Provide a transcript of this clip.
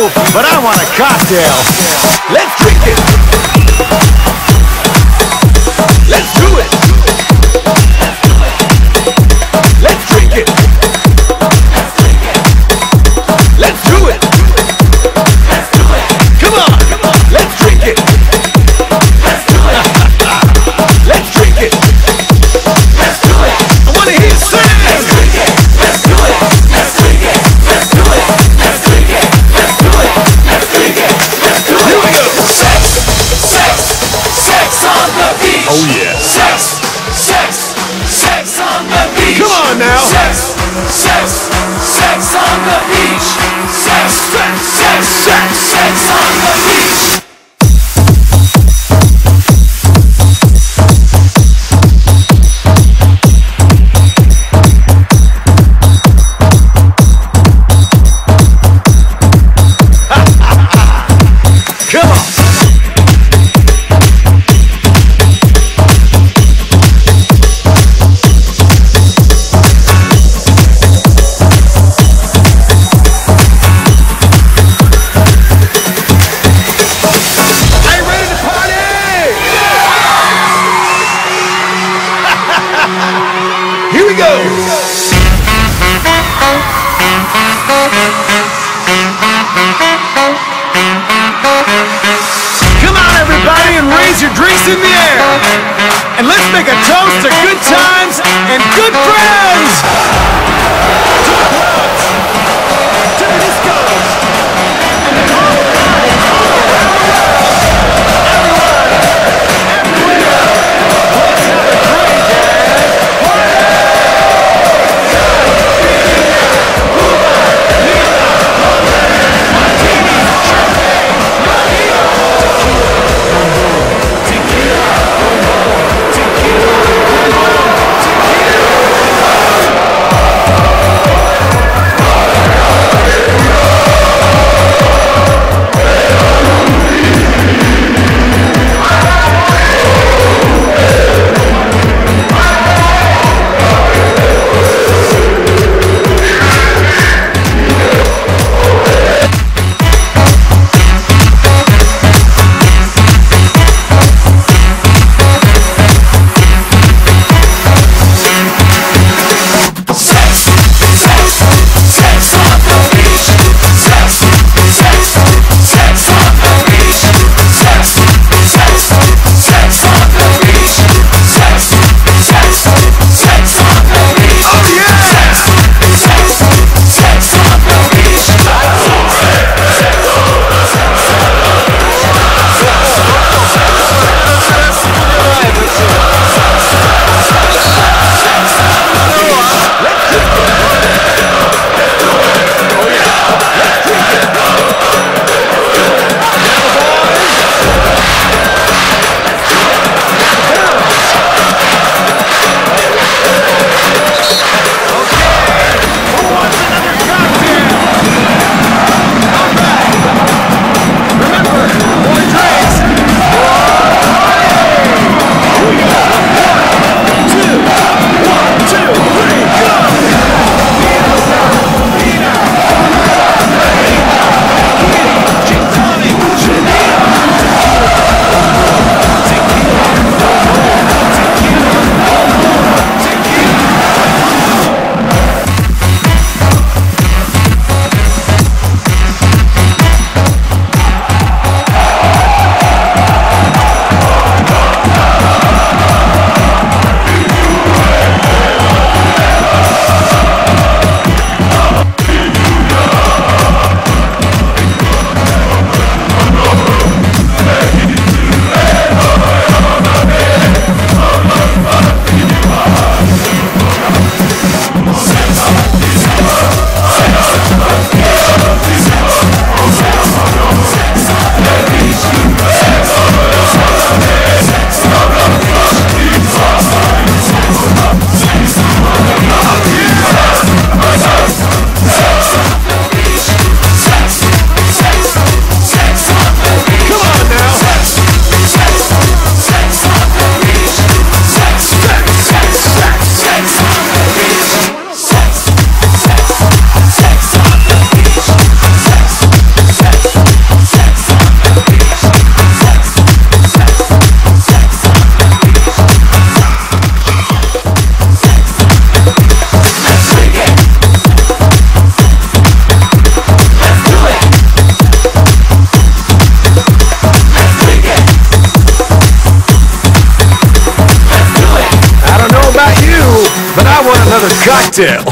but I want a cocktail. Let's drink it. Let's do it. Let's drink it. Let's do it. Come on, let's drink it. Let's drink it. I wanna hear you sing. Let's drink it. Let's do it. Let's drink it. Let's do it. Let's drink it. Let's do it. Let's drink it. Let's do it. Here we go. Sex, sex, sex on the beach. Oh yeah. Sex, sex, sex on the beach. Come on now. Sex, sex, sex on the beach. Sex, sex, sex, sex, sex on the beach. Come on, everybody, and raise your drinks in the air. And let's make a toast to good times and good friends. To the clubs, to the discos, and all around the world. Everywhere. Let's have a drink and party. but I want another cocktail.